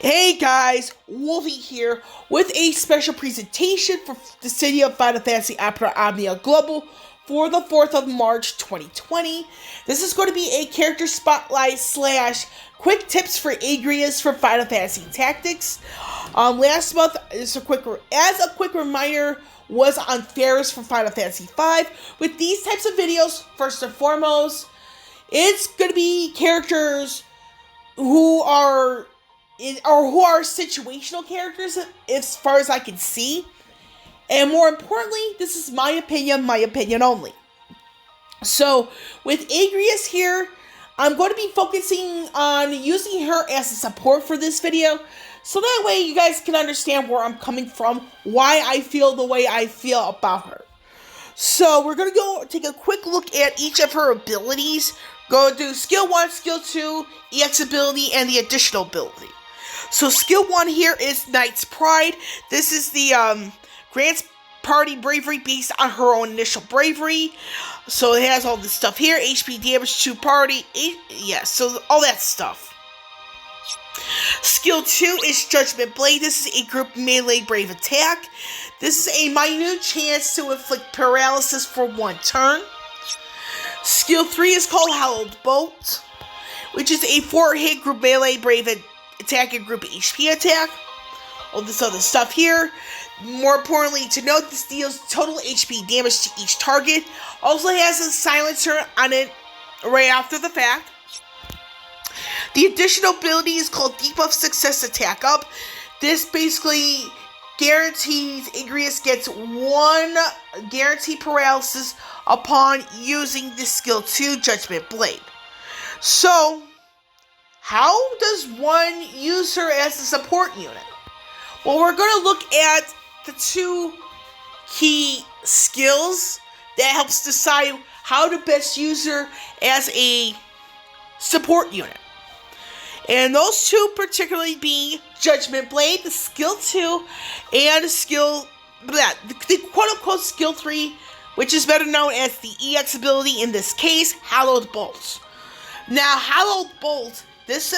Hey guys, Wolvie here with a special presentation for the City of Final Fantasy Opera Omnia Global for the 4th of March 2020. This is going to be a character spotlight / quick tips for Agrias for Final Fantasy Tactics. Last month, as a quick reminder, was on Ferris for Final Fantasy V. With these types of videos, first and foremost, it's going to be characters who are situational characters as far as I can see. And more importantly, this is my opinion only. So with Agrias here, I'm going to be focusing on using her as a support for this video. So that way you guys can understand where I'm coming from, why I feel the way I feel about her. So we're going to go take a quick look at each of her abilities. Go do skill 1, skill 2, EX ability, and the additional ability. So skill 1 here is Knight's Pride. This is the grants party bravery based on her own initial bravery. So it has all this stuff here. HP damage to party. So all that stuff. Skill 2 is Judgment Blade. This is a group melee brave attack. This is a minute chance to inflict paralysis for 1 turn. Skill 3 is called Hallowed Bolt, which is a 4-hit group melee brave attack and group HP attack. All this other stuff here. More importantly to note, this deals total HP damage to each target. Also has a silencer on it right after the fact. The additional ability is called Debuff Success Attack Up. This basically guarantees Agrias gets 1 guaranteed paralysis upon using the skill 2 Judgment Blade. So, how does one use her as a support unit? Well, we're going to look at the 2 key skills that helps decide how to best use her as a support unit. And those 2 particularly being Judgment Blade, the skill 2, and the quote-unquote skill 3, which is better known as the EX ability, in this case, Hallowed Bolt. Now, Hallowed Bolt, this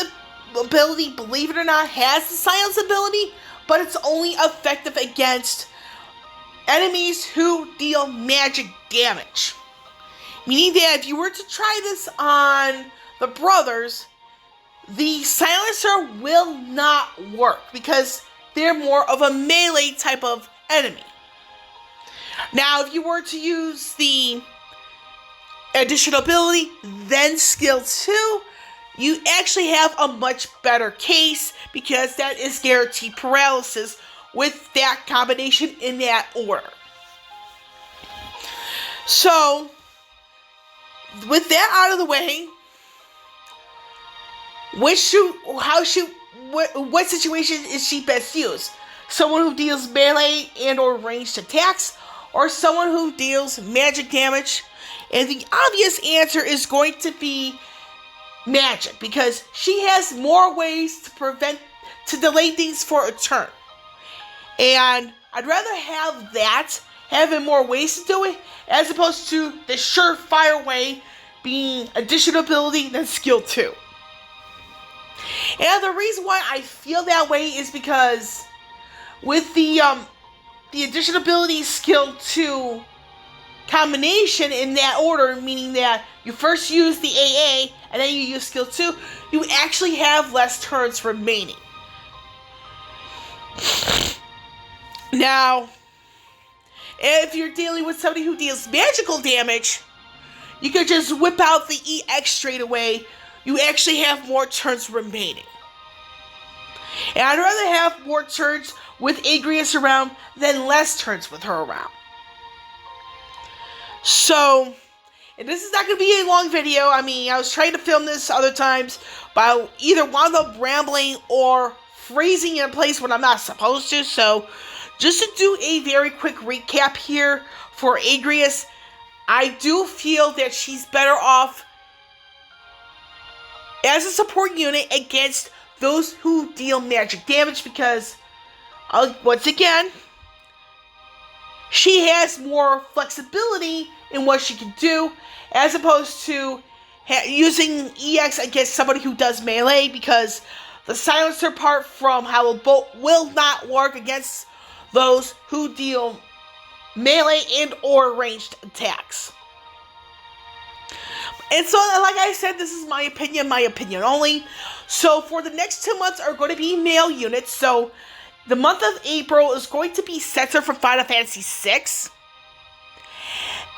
ability, believe it or not, has the silence ability, but it's only effective against enemies who deal magic damage. Meaning that if you were to try this on the brothers, the silencer will not work because they're more of a melee type of enemy. Now, if you were to use the additional ability, then skill 2, you actually have a much better case because that is guaranteed paralysis with that combination in that order. So, with that out of the way, what situation is she best used? Someone who deals melee and or ranged attacks, or someone who deals magic damage? And the obvious answer is going to be magic, because she has more ways to delay things for a turn. And I'd rather having more ways to do it, as opposed to the surefire way being additional ability than skill 2. And the reason why I feel that way is because with the additional ability skill 2 combination in that order, meaning that you first use the AA and then you use skill 2, you actually have less turns remaining. Now, if you're dealing with somebody who deals magical damage, you could just whip out the EX straight away. You actually have more turns remaining. And I'd rather have more turns with Agrias around than less turns with her around. So, and this is not going to be a long video. I mean, I was trying to film this other times, but I either wound up rambling or freezing in place when I'm not supposed to. So, just to do a very quick recap here for Agrias, I do feel that she's better off as a support unit against those who deal magic damage because, once again, she has more flexibility in what she can do as opposed to using EX against somebody who does melee, because The silencer part from Howled Bolt will not work against those who deal melee and or ranged attacks. And so, like I said, this is my opinion only. So for the next 2 months are going to be male units. So the month of April is going to be Setzer from Final Fantasy VI.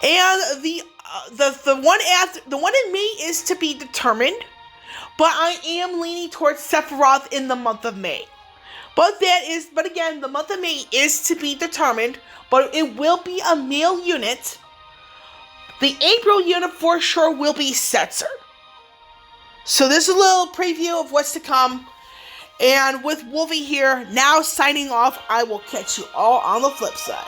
And the one in May is to be determined. But I am leaning towards Sephiroth in the month of May. But again, the month of May is to be determined. But it will be a male unit. The April unit for sure will be Setzer. So this is a little preview of what's to come. And with Wolvie here, now signing off, I will catch you all on the flip side.